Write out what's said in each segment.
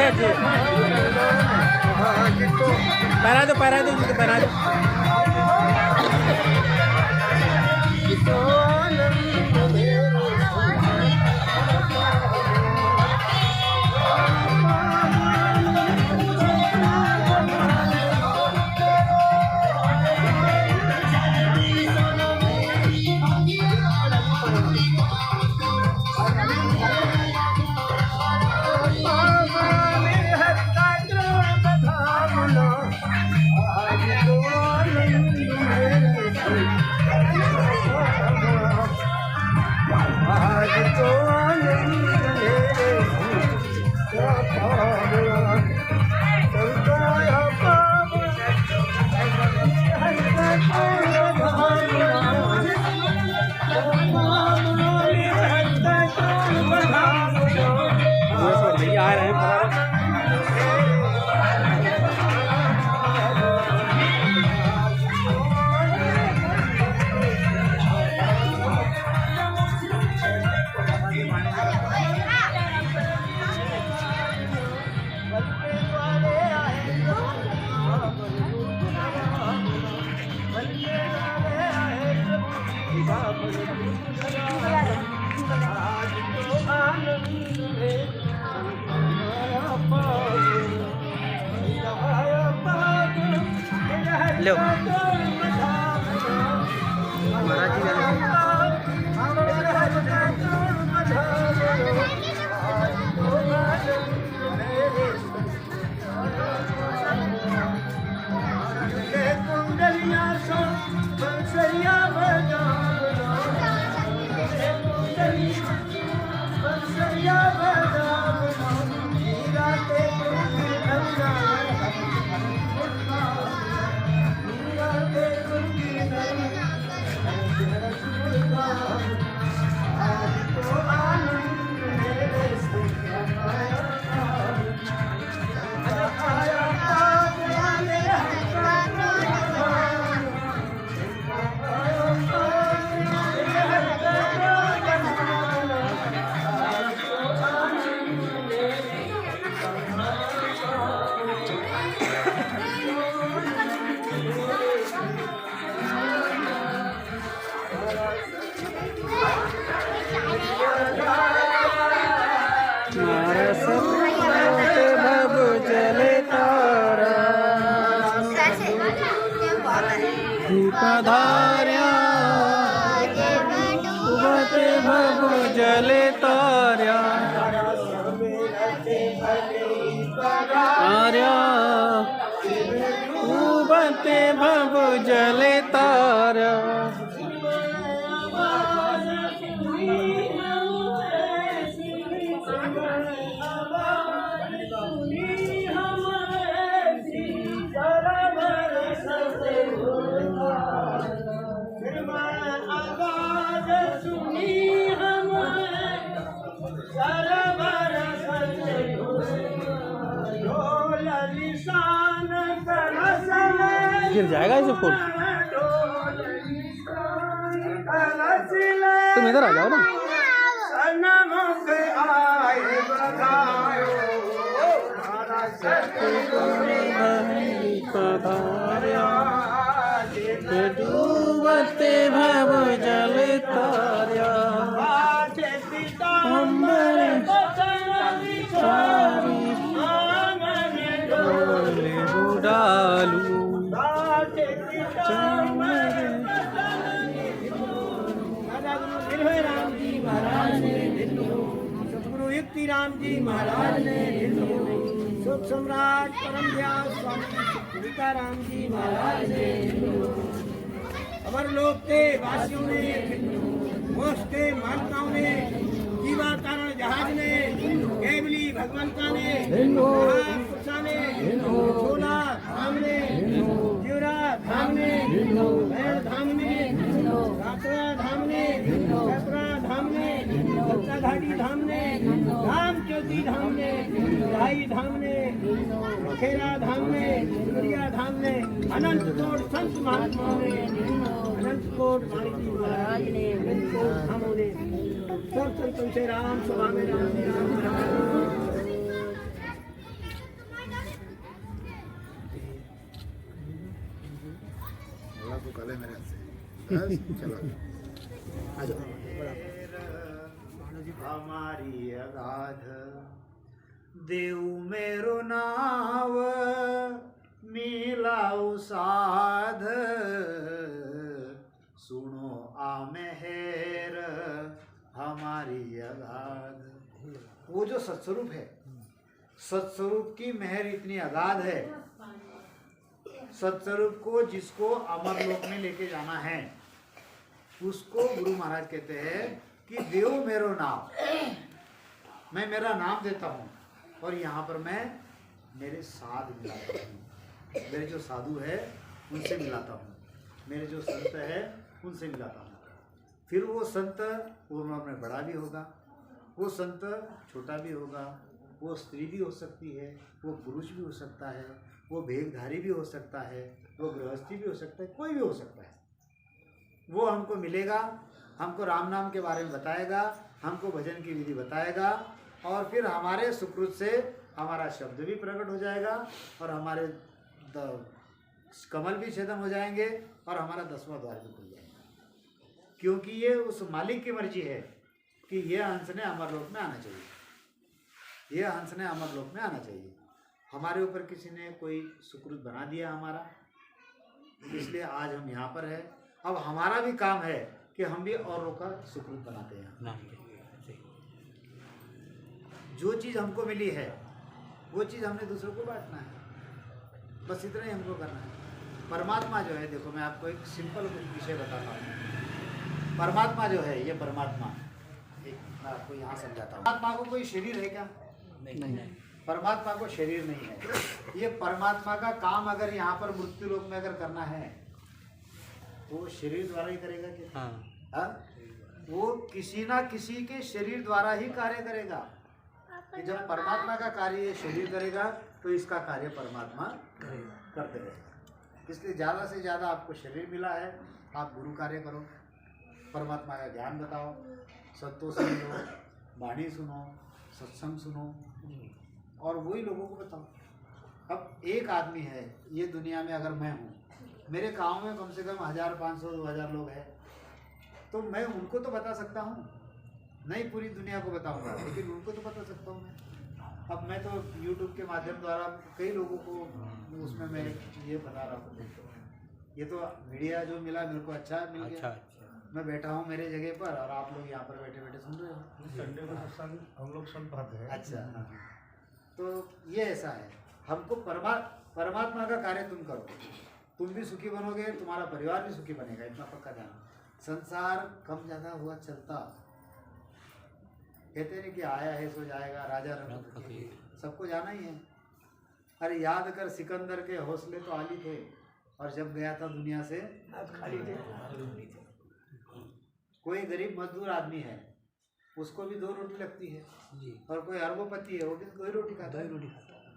रखिए। पहरा दो इनको पहरा दो। लो महाराज जी धार्या उबते भव जले तार्या आर्या उबते भव जले तार्या गिर जाएगा इसे फूल। तुम इधर आ जाओ ना। डूबते भव जल तार्या डालू राम जी महाराज ने सतगुरु युक्ति राम जी महाराज ने सुख सम्राट परम दयाल स्वामी राम जी महाराज ने अमर लोक के वासियों ने मोक्ष के मानताओं ने जीवा कारण जहाज ने केवली भगवंता ने महापुरुषा ने छोला धाम ने जीवरा धाम ने बैल धाम ने रातरा धाम ने कपरा धाम ने सत्ताधारी धाम ने राम ज्योति धाम ने ढाई धाम ने खेरा धाम ने सूर्या धाम ने अनंत कोट संत महात्माओं ने अनंत कोट मालिकी महाराज ने धामों ने सब संतों से राम सभा में राम बस चलो आ जाओ। हमारी अगाध देव मेरो नाव मिलाऊ साध सुनो आमेर हमारी अगाध। वो जो सत्स्वरूप है, सत्स्वरूप की मेहर इतनी अगाध है, सत्स्वरूप को जिसको अमर लोक में लेके जाना है उसको गुरु महाराज कहते हैं कि देव मेरो नाम, मैं मेरा नाम देता हूँ और यहाँ पर मैं मेरे साध मिलाता हूँ, मेरे जो साधु है उनसे मिलाता हूँ, मेरे जो संत है उनसे मिलाता हूँ। फिर वो संत वो उम्र में बड़ा भी होगा, वो संत छोटा भी होगा, वो स्त्री भी हो सकती है, वो पुरुष भी हो सकता है, वो भेगधारी भी हो सकता है, वो गृहस्थी भी हो सकता है, कोई भी हो सकता है। वो हमको मिलेगा, हमको राम नाम के बारे में बताएगा, हमको भजन की विधि बताएगा और फिर हमारे सुकृत से हमारा शब्द भी प्रकट हो जाएगा और हमारे कमल भी छेदन हो जाएंगे और हमारा 10वां द्वार भी खुल जाएगा, क्योंकि ये उस मालिक की मर्जी है कि ये हंस ने अमर लोक में आना चाहिए, ये हंस ने अमर लोक में आना चाहिए। हमारे ऊपर किसी ने कोई सुकृत बना दिया हमारा, इसलिए आज हम यहाँ पर है। अब हमारा भी काम है कि हम भी औरों का सुकृत बनाते हैं। जो चीज़ हमको मिली है वो चीज़ हमने दूसरों को बांटना है, बस इतना ही हमको करना है। परमात्मा जो है, देखो मैं आपको एक सिंपल विषय बताता हूँ। परमात्मा जो है, ये परमात्मा, एक मैं आपको यहाँ समझाता हूँ। परमात्मा को कोई शरीर है क्या? नहीं। परमात्मा को शरीर नहीं है। ये परमात्मा का काम अगर यहाँ पर मृत्यु लोक में अगर करना है तो वो शरीर द्वारा ही करेगा क्या? हाँ? वो किसी ना किसी के शरीर द्वारा ही कार्य करेगा। कि जब परमात्मा का कार्य शरीर करेगा तो इसका कार्य परमात्मा करते रहेगा। इसलिए ज़्यादा से ज़्यादा आपको शरीर मिला है, आप गुरु कार्य करो, परमात्मा का ज्ञान बताओ, सत्तों से मिलो, वाणी सुनो, सत्संग सुनो और वही लोगों को बताओ। अब एक आदमी है ये दुनिया में, अगर मैं हूँ, मेरे गांव में कम से कम 1500 2000 लोग हैं, तो मैं उनको तो बता सकता हूँ, नहीं पूरी दुनिया को बताऊंगा, लेकिन उनको तो बता सकता हूँ मैं। अब मैं तो YouTube के माध्यम द्वारा कई लोगों को उसमें मैं ये बता रहा हूँ। ये तो मीडिया जो मिला मेरे को अच्छा मिल गया। मैं बैठा हूँ मेरे जगह पर और आप लोग यहाँ पर बैठे बैठे सुन रहे हो। संडे को सत्संग हम लोग सुन पाते हैं। अच्छा, तो ये ऐसा है, हमको परमात्मा का कार्य तुम करो, तुम भी सुखी बनोगे, तुम्हारा परिवार भी सुखी बनेगा, इतना पक्का ध्यान। संसार कम ज़्यादा हुआ चलता, कहते हैं कि आया है सो जाएगा, राजा रंग सबको जाना ही है। अरे याद कर सिकंदर के हौसले तो आली थे और जब गया था दुनिया से खाली थे। कोई गरीब मजदूर आदमी है, उसको भी 2 रोटी लगती है और कोई अरबोपति है वो भी 2 रोटी खाता है।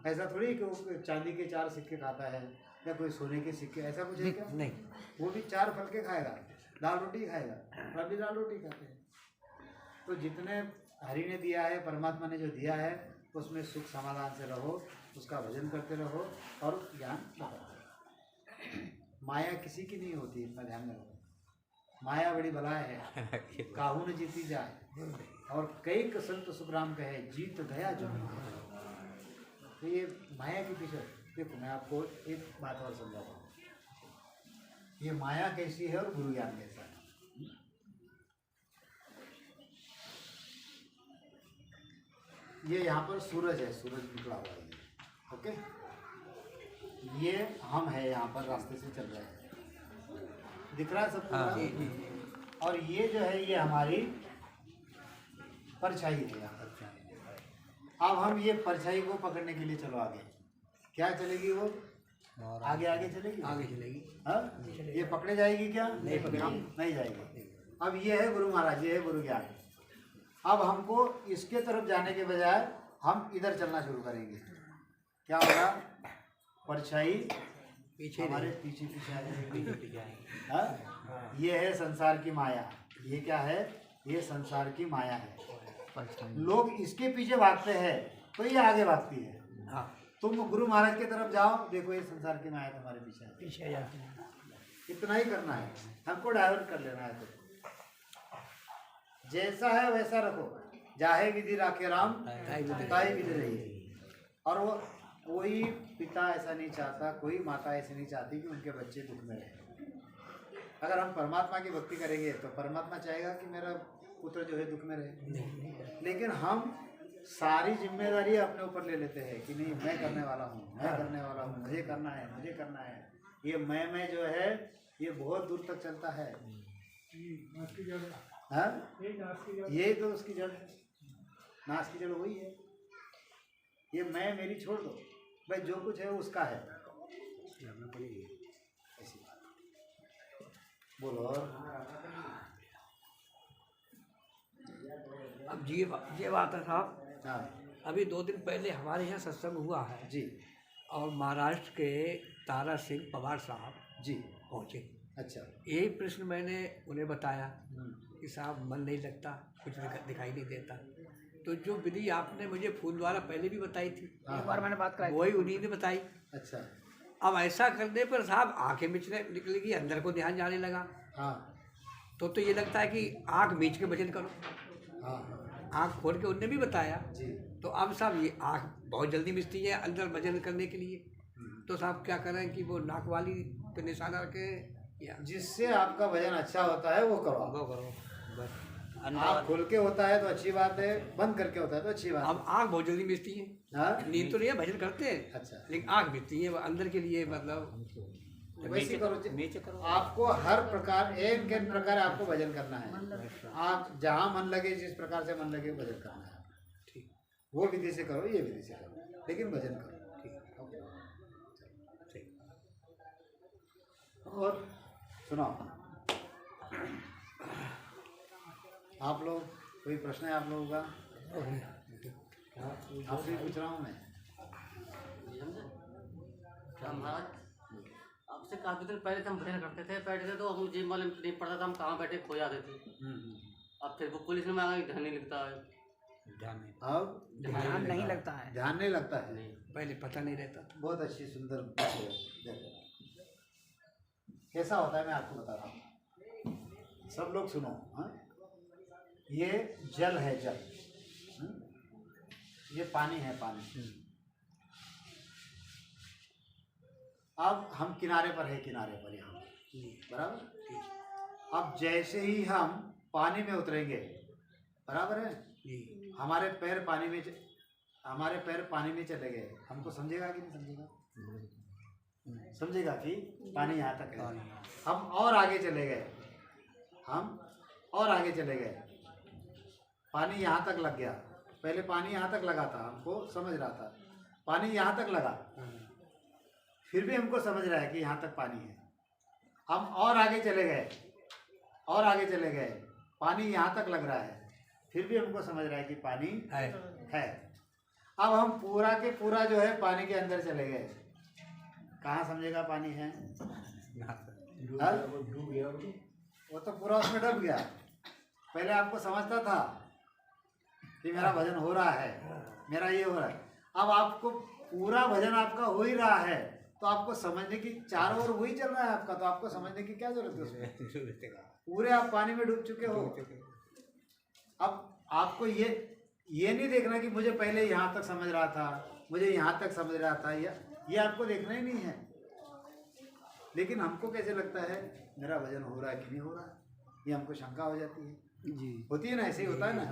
ऐसा थोड़ी कि वो चांदी के 4 सिक्के खाता है या कोई सोने के सिक्के, ऐसा कुछ है क्या? नहीं, वो भी 4 फलके खाएगा, दाल रोटी खाएगा, और भी दाल रोटी खाते हैं। तो जितने हरि ने दिया है, परमात्मा ने जो दिया है, उसमें सुख समाधान से रहो, उसका भजन करते रहो और ज्ञान बताओ। माया किसी की नहीं होती, इतना ध्यान में रखो। माया बड़ी बलाय है, काहू न जीती जाए, और कई संत सुखराम कहे जीत गया जो। तो ये माया के पीछे देखो, मैं आपको एक बात और समझाता हूँ, ये माया कैसी है और गुरु ज्ञान कैसा है। ये यहाँ पर सूरज है, सूरज निकला हुआ है, ओके। ये हम है यहाँ पर रास्ते से चल रहे हैं, दिख रहा है सबको? और ये जो है ये हमारी परछाई है यहाँ पर। अब हम ये परछाई को पकड़ने के लिए चलो आगे, क्या चलेगी वो? आगे आगे चलेगी, आगे चलेगी। हाँ, ये पकड़े जाएगी क्या? नहीं पकड़ेगी, नहीं जाएगी। अब ये है गुरु महाराज, ये है गुरु ज्ञान। अब हमको इसके तरफ जाने के बजाय हम इधर चलना शुरू करेंगे। क्या होगा? परछाई पीछे हमारे पीछे पीछे आ जाएगी। ये है संसार की माया। ये क्या है? ये संसार की माया है। लोग इसके पीछे भागते हैं तो ये आगे भागती है। तुम गुरु महाराज की तरफ जाओ, देखो ये संसार की माया तुम्हारे पीछे जाती है। इतना ही करना है, हमको डाइवर्ट कर लेना है। तो जैसा है वैसा रखो, जाहे विधि राखे राम ताई विधि रही। और वो कोई पिता ऐसा नहीं चाहता, कोई माता ऐसी नहीं चाहती कि उनके बच्चे दुख में रहे। अगर हम परमात्मा की भक्ति करेंगे तो परमात्मा चाहेगा कि मेरा पुत्र जो है दुख में रहे, लेकिन हम सारी जिम्मेदारी अपने ऊपर ले लेते हैं कि नहीं मैं करने वाला हूँ, मैं करने वाला हूँ, मुझे करना है, मुझे करना है। ये मैं जो है ये बहुत दूर तक चलता है। हाँ, यही तो उसकी जड़ है, नाश की जड़ वही है। ये मैं मेरी छोड़ दो भाई, जो कुछ है उसका है। ऐसी बात बोलो। अब ये बात है साहब, हाँ अभी 2 दिन पहले हमारे यहाँ सत्संग हुआ है जी, और महाराष्ट्र के तारा सिंह पवार साहब जी पहुँचे। अच्छा। यही प्रश्न मैंने उन्हें बताया कि साहब मन नहीं लगता, कुछ दिखाई नहीं देता। तो जो विधि आपने मुझे फोन द्वारा पहले भी बताई थी, हाँ, एक बार मैंने बात कराई, वही उन्हीं ने बताई। अच्छा। अब ऐसा करने पर साहब आंखें मिचने निकलेगी, अंदर को ध्यान जाने लगा। हाँ तो ये लगता है कि आँख मीच के भजन करो, हाँ आँख खोल के उनने भी बताया। जी। तो अब साहब ये आँख बहुत जल्दी मिचती है अंदर भजन करने के लिए। तो साहब क्या करें कि वो नाक वाली पे निशाना रखें या जिससे आपका वजन अच्छा होता है वो करो। वो करो बस। आँख खोल के होता है तो अच्छी बात है, बंद करके होता है तो अच्छी बात अब आँख बहुत जल्दी मिचती है, है। हाँ नींद तो नहीं है, भजन करते हैं अच्छा, लेकिन आँख मिचती है वो अंदर के लिए, मतलब वैसे करो। नीचे करो। आपको हर प्रकार एक प्रकार आपको भजन करना है। आप जहाँ मन लगे, जिस प्रकार से मन लगे भजन करना है। ठीक, वो विधि से करो, ये विधि से करो, लेकिन भजन करो। ठीक। और सुनाओ आप लोग, कोई प्रश्न है आप लोगों का? आपसे पूछ रहा हूँ मैं। महाराज आपसे काफी दिन पहले हम भजन करते थे, बैठे थे तो हम मुझे मालूम नहीं पड़ता था हम कहाँ बैठे खो जाते थे। अब फिर वो पुलिस में आ गई, ध्यान नहीं लगता है। अब ध्यान नहीं लगता है। ध्यान नहीं लगता है। नहीं, पहले पता नहीं रहता। बहुत अच्छी सुंदर बात है। देखो कैसा होता है मैं आपको बता रहा हूँ, सब लोग सुनो। हाँ, ये जल है, जल। ये पानी है, पानी। अब हम किनारे पर है, किनारे पर यहाँ बराबर। अब जैसे ही हम पानी में उतरेंगे, बराबर है, हमारे पैर पानी में चले गए, हमको समझेगा कि नहीं समझेगा? समझेगा कि पानी यहाँ तक है। हम और आगे चले गए, पानी यहाँ तक लग गया। पहले पानी यहाँ तक लगा था, हमको समझ रहा था, पानी यहाँ तक लगा, फिर भी हमको समझ रहा है कि यहाँ तक पानी है। हम और आगे चले गए, पानी यहाँ तक लग रहा है, फिर भी हमको समझ रहा है कि पानी है। अब हम पूरा के पूरा जो है पानी के अंदर चले गए, कहाँ समझेगा पानी है? डूब गया वो तो पूरा उसमें डूब गया। पहले आपको समझता था कि मेरा भजन हो रहा है, मेरा ये हो रहा है। अब आपको पूरा भजन आपका हो ही रहा है, तो आपको समझने की, चारों ओर वही चल रहा है आपका, तो आपको समझने की क्या जरूरत है उसमें? पूरे आप पानी में डूब चुके हो। अब आपको ये नहीं देखना कि मुझे पहले यहाँ तक समझ रहा था, मुझे यहाँ तक समझ रहा था, ये आपको देखना ही नहीं है। लेकिन हमको कैसे लगता है मेरा भजन हो रहा है कि नहीं हो रहा, ये हमको शंका हो जाती है जी, होती है ना। ऐसे ही होता है ना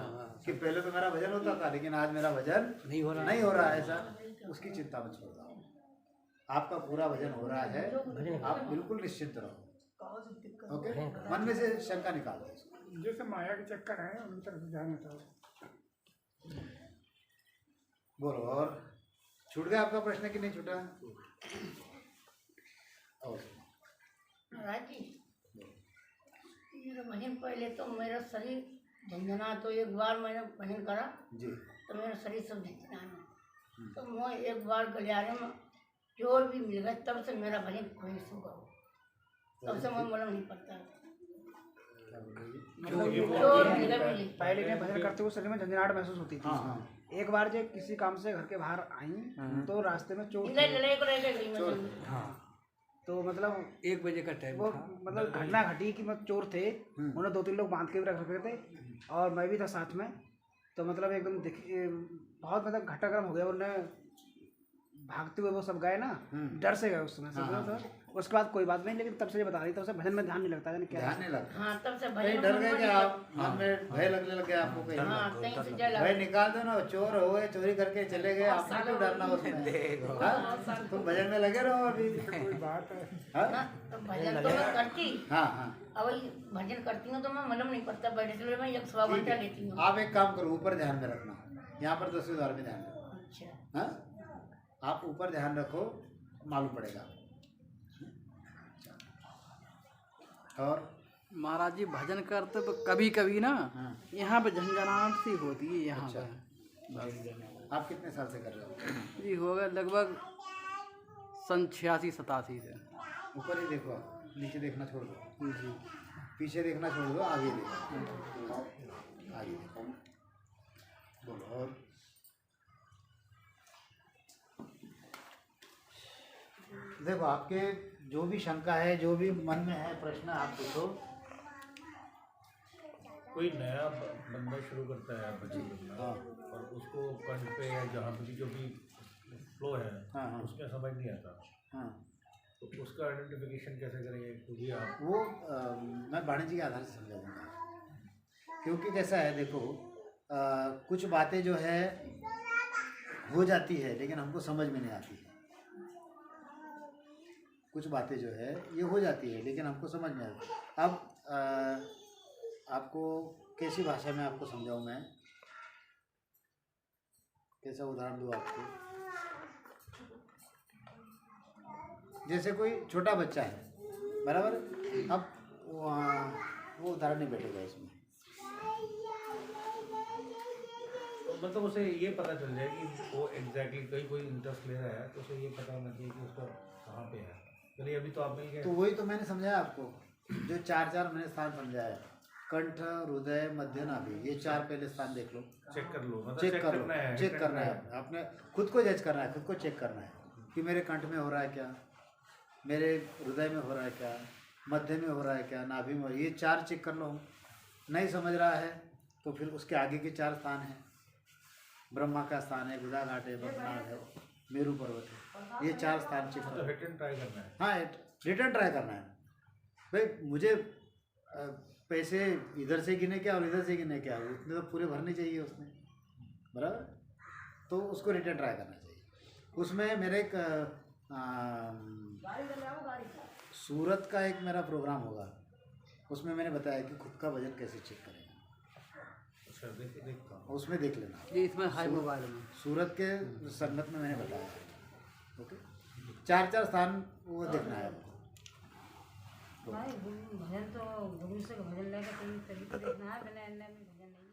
कि पहले तो मेरा भजन होता था लेकिन आज मेरा भजन नहीं हो रहा, नहीं हो रहा है। ऐसा उसकी चिंता मत छोड़ दो, आपका पूरा भजन हो रहा है, आप बिल्कुल निश्चिंत रहो। ओके, मन में से शंका निकाल दो इसको। जैसे माया के चक्कर है उनकी तरफ ध्यान हटाओ। बोलो, और छूट गया आपका प्रश्न कि नहीं छूटा? और महाराज जी, मेरा भजन पहले तो मेरा शरीर झंझना, तो एक बार मैंने भजन करा जी, तो मेरा शरीर सब झंझना, तो मैं एक बार गलियारे में जोर भी मिल गया, तब से मेरा भजन कोई सुगा हो, तब से मैं मालूम नहीं पड़ता। जोर मिल गया मिली। पहले मैं भजन करते हुए शरीर में झंझनाहट महसूस होती थी। हाँ हाँ, एक बार जब किसी काम से घर के बाहर आई तो रास्ते में चोट लड़ाई को लेकर गई मैं। हाँ, तो मतलब 1 बजे का टाइम वो था। मतलब घटना घटी कि मतलब चोर थे, उन्हें 2-3 लोग बांध के भी रख रखे थे और मैं भी था साथ में। तो मतलब एकदम बहुत मतलब घटाक्रम हो गया, उन्हें भागते हुए वो सब गए ना, डर से गए उस समय सब। उसके बाद कोई बात नहीं, लेकिन तब से ये बता रही, तब से भजन में ध्यान नहीं लगता, यानी क्या ध्यान नहीं लगता। हाँ तब से कहीं भजन डर में गए मन क्या नहीं आप? मन में भय लगने लग गया आपको कहीं? हाँ कहीं से डर भय निकाल दो ना, चोर हो गए, चोरी करके चले गए, आपने क्यों डरना उसमें? हाँ? तुम भजन में लगे रहो अभी। कोई बात है। हाँ? ना, तो भजन तो मैं करती, हाँ हाँ अब वही भजन करती हूँ तो मैं मालूम नहीं पड़ता, बैठे चलो मैं 1 सवा घंटा लेती हूँ। आप एक काम करो, ऊपर ध्यान में रखना, यहाँ पर 10वें द्वार में ध्यान रखो। अच्छा हाँ? आप ऊपर ध्यान रखो, मालूम पड़ेगा। और महाराज जी भजन करते तो कभी कभी ना यहाँ पे झंझनाहट सी होती है यहाँ अच्छा। पे। आप कितने साल से कर रहे हो? जी हो गया लगभग सन 86-87 से। ऊपर ही देखो, आप नीचे देखना छोड़ दो, जी पीछे देखना छोड़ दो, आगे देखो, आगे देखो। बोलो। और देखो, आपके जो भी शंका है, जो भी मन में है प्रश्न, आप पूछो। कोई नया बंदा शुरू करता है भजन करना, हाँ। और उसको कंठ पे या जहाँ पे भी जो भी फ्लो है हाँ, हाँ। उसमें समझ नहीं आता, हाँ, तो उसका आइडेंटिफिकेशन कैसे करेंगे? क्योंकि आप वो मैं वाणिज्य के आधार से समझाऊंगा। क्योंकि कैसा है, देखो, कुछ बातें जो है हो जाती है लेकिन हमको समझ में नहीं आती है। कुछ बातें जो है ये हो जाती है लेकिन हमको समझ में आती है। अब आपको कैसी भाषा में आपको समझाऊं मैं, कैसा उदाहरण दूँ आपको? जैसे कोई छोटा बच्चा है, बराबर, अब वो उदाहरण नहीं बैठेगा इसमें। मतलब उसे ये पता चल जाए कि वो एग्जैक्टली कोई इंटरेस्ट ले रहा है, तो उसे ये पता होना चाहिए कि उसका कहाँ पे है। चलिए अभी तो आप नहीं तो वही तो मैंने समझाया आपको, जो 4 मैंने स्थान समझाया, कंठ, हृदय, मध्य, नाभि, ये 4 पहले स्थान देख लो, चेक कर लो, मतलब चेक कर लो, है, चेक करना है, आपने खुद को जज करना है, खुद को चेक करना है कि मेरे कंठ में हो रहा है क्या, मेरे हृदय में हो रहा है क्या, मध्य में हो रहा है क्या, नाभि में, ये 4 चेक कर लो। नहीं समझ रहा है तो फिर उसके आगे के 4 स्थान हैं, ब्रह्मा का स्थान है, गुदा घाट है, बद्रीनाथ है, मेरू पर्वत है, ये 4 स्थान चेक तो करो। हिट एंड ट्राई करना है। हाँ, रिटर्न ट्राई करना है भाई। मुझे पैसे इधर से गिने क्या और इधर से गिने क्या, उतने तो पूरे भरने चाहिए उसमें, बराबर। तो उसको रिटर्न ट्राई करना चाहिए। उसमें मेरे एक सूरत का एक मेरा प्रोग्राम होगा, उसमें मैंने बताया कि खुद का वजन कैसे चेक करें, अच्छा देखता हूँ। उसमें देख लेना। ये इसमें हाई मोबाइल में सूरत के संगत में मैंने बताया। ओके, 4 स्थान वो देखना है आपको। भाई भजन तो गुरु से भजन लेकर तभी तो देखना है, बिना भजन नहीं।